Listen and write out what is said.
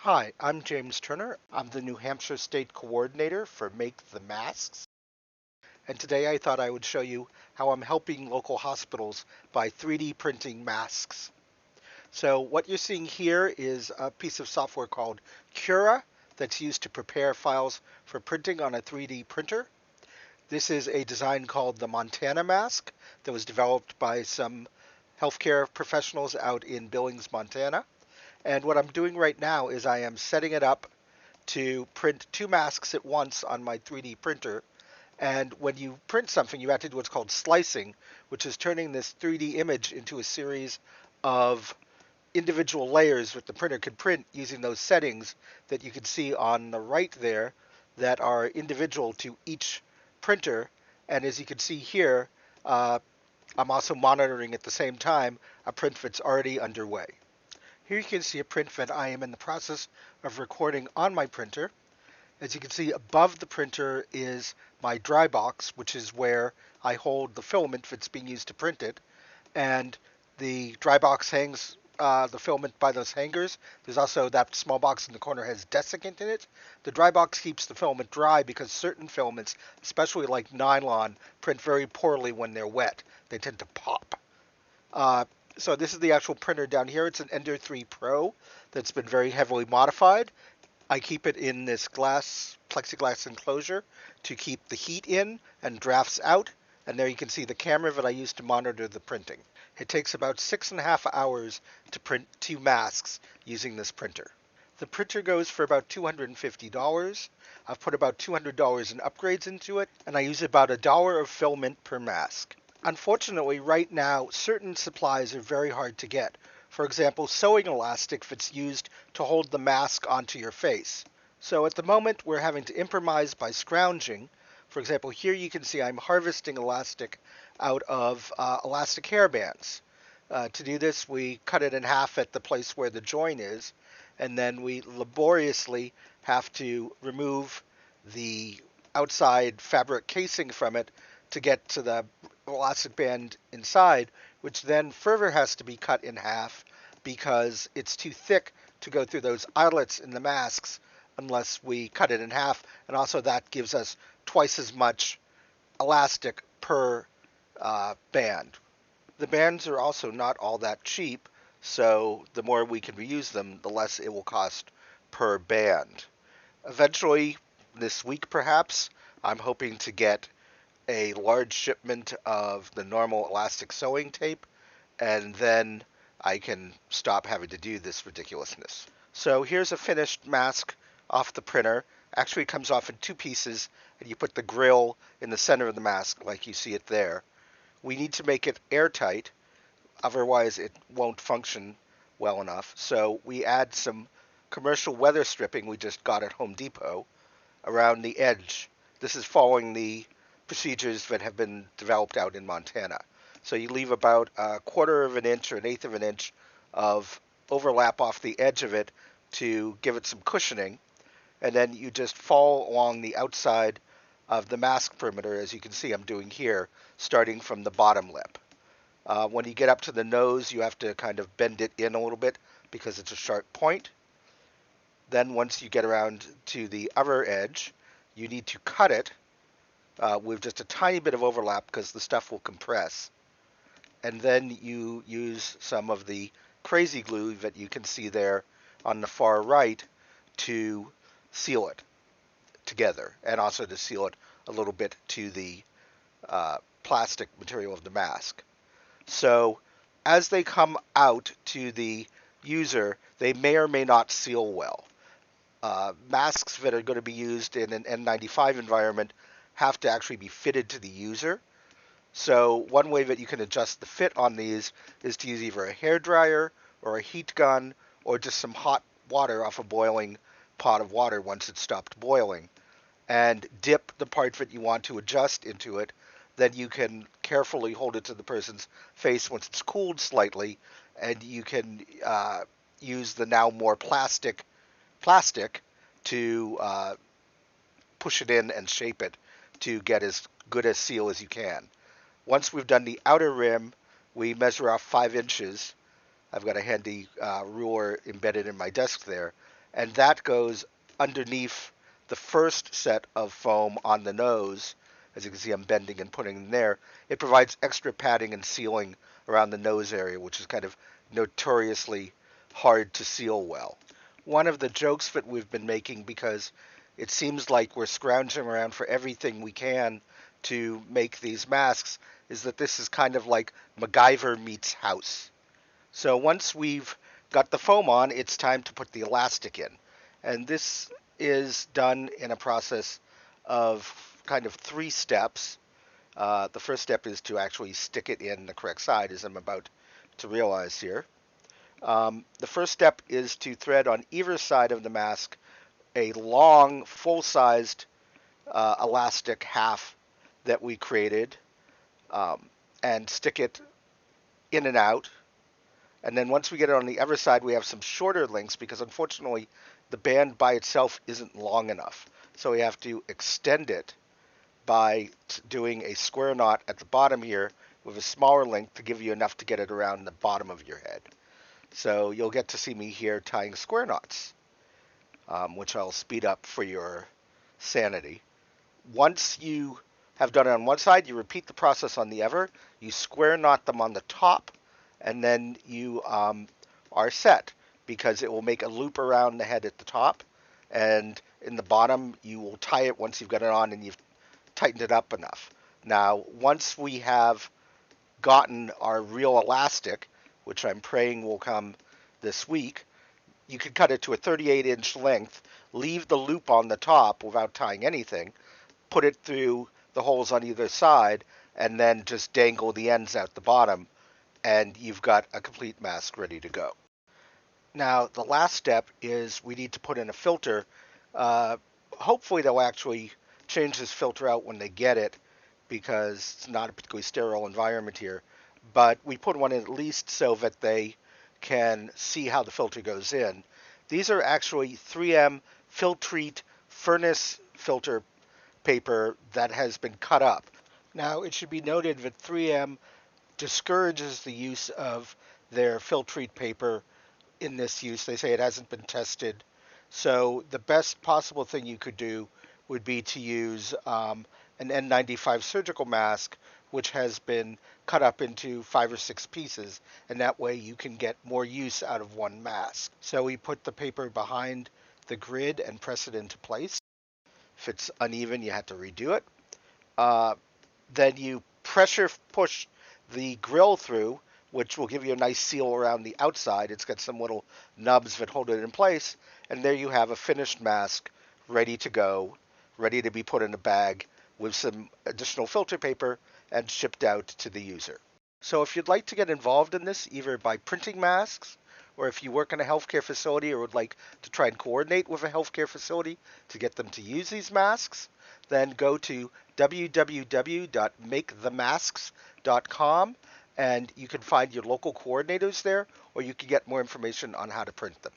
Hi, I'm James Turner. I'm the New Hampshire State Coordinator for Make the Masks. And today I thought I would show you how I'm helping local hospitals by 3D printing masks. So what you're seeing here is a piece of software called Cura that's used to prepare files for printing on a 3D printer. This is a design called the Montata Mask that was developed by some healthcare professionals out in Billings, Montana. And what I'm doing right now is I am setting it up to print two masks at once on my 3D printer. And when you print something, you have to do what's called slicing, which is turning this 3D image into a series of individual layers that the printer can print using those settings that you can see on the right there that are individual to each printer. And as you can see here, I'm also monitoring at the same time a print that's already underway. Here you can see a print that I am in the process of recording on my printer. As you can see, above the printer is my dry box, which is where I hold the filament that's being used to print it. And the dry box hangs the filament by those hangers. There's also that small box in the corner has desiccant in it. The dry box keeps the filament dry because certain filaments, especially like nylon, print very poorly when they're wet. They tend to pop. Uh, so this is the actual printer down here. It's an Ender 3 Pro that's been very heavily modified. I keep it in this plexiglass enclosure to keep the heat in and drafts out. And there you can see the camera that I use to monitor the printing. It takes about 6.5 hours to print two masks using this printer. The printer goes for about $250. I've put about $200 in upgrades into it, and I use about $1 of filament per mask. Unfortunately, right now, certain supplies are very hard to get. For example, sewing elastic that's used to hold the mask onto your face. So at the moment, we're having to improvise by scrounging. For example, here you can see I'm harvesting elastic out of elastic hairbands. To do this, we cut it in half at the place where the join is, and then we laboriously have to remove the outside fabric casing from it to get to the elastic band inside, which then further has to be cut in half because it's too thick to go through those eyelets in the masks unless we cut it in half. And also that gives us twice as much elastic per band. The bands are also not all that cheap, so the more we can reuse them, the less it will cost per band. Eventually, this week perhaps, I'm hoping to get a large shipment of the normal elastic sewing tape, and then I can stop having to do this ridiculousness. So here's a finished mask off the printer. Actually, it comes off in two pieces, and you put the grill in the center of the mask like you see it there. We need to make it airtight, otherwise it won't function well enough. So we add some commercial weather stripping we just got at Home Depot around the edge. This is following the procedures that have been developed out in Montana. So you leave about a quarter of an inch or an eighth of an inch of overlap off the edge of it to give it some cushioning, and then you just fall along the outside of the mask perimeter, as you can see I'm doing here, starting from the bottom lip. When you get up to the nose, you have to kind of bend it in a little bit because it's a sharp point. Then once you get around to the other edge, you need to cut it with just a tiny bit of overlap because the stuff will compress. And then you use some of the crazy glue that you can see there on the far right to seal it together, and also to seal it a little bit to the plastic material of the mask. So as they come out to the user, they may or may not seal well. Masks that are going to be used in an N95 environment have to actually be fitted to the user. So one way that you can adjust the fit on these is to use either a hair dryer or a heat gun or just some hot water off a boiling pot of water once it's stopped boiling, and dip the part that you want to adjust into it. Then you can carefully hold it to the person's face once it's cooled slightly, and you can use the now more plastic to push it in and shape it to get as good a seal as you can. Once we've done the outer rim, we measure off 5 inches. I've got a handy ruler embedded in my desk there, and that goes underneath the first set of foam on the nose. As you can see, I'm bending and putting in there. It provides extra padding and sealing around the nose area, which is kind of notoriously hard to seal well. One of the jokes that we've been making, because it seems like we're scrounging around for everything we can to make these masks, is that this is kind of like MacGyver meets House. So once we've got the foam on, it's time to put the elastic in. And this is done in a process of kind of 3 steps. The first step is to actually stick it in the correct side, as I'm about to realize here. The first step is to thread on either side of the mask a long, full-sized elastic half that we created, and stick it in and out. And then once we get it on the other side, we have some shorter links because unfortunately the band by itself isn't long enough. So we have to extend it by doing a square knot at the bottom here with a smaller link to give you enough to get it around the bottom of your head. So you'll get to see me here tying square knots, which I'll speed up for your sanity. Once you have done it on one side, you repeat the process on the other. You square knot them on the top, and then you are set, because it will make a loop around the head at the top, and in the bottom you will tie it once you've got it on and you've tightened it up enough. Now, once we have gotten our real elastic, which I'm praying will come this week, you could cut it to a 38-inch length, leave the loop on the top without tying anything, put it through the holes on either side, and then just dangle the ends out the bottom, and you've got a complete mask ready to go. Now, the last step is we need to put in a filter. Hopefully they'll actually change this filter out when they get it, because it's not a particularly sterile environment here. But we put one in at least so that they can see how the filter goes in. These are actually 3M Filtrete furnace filter paper that has been cut up. Now, it should be noted that 3M discourages the use of their Filtrete paper in this use. They say it hasn't been tested. So the best possible thing you could do would be to use an N95 surgical mask, which has been cut up into 5 or 6 pieces, and that way you can get more use out of one mask. So we put the paper behind the grid and press it into place. If it's uneven, you have to redo it. Then you pressure push the grill through, which will give you a nice seal around the outside. It's got some little nubs that hold it in place, and there you have a finished mask ready to go, ready to be put in a bag with some additional filter paper and shipped out to the user. So if you'd like to get involved in this, either by printing masks, or if you work in a healthcare facility or would like to try and coordinate with a healthcare facility to get them to use these masks, then go to www.makethemasks.com, and you can find your local coordinators there, or you can get more information on how to print them.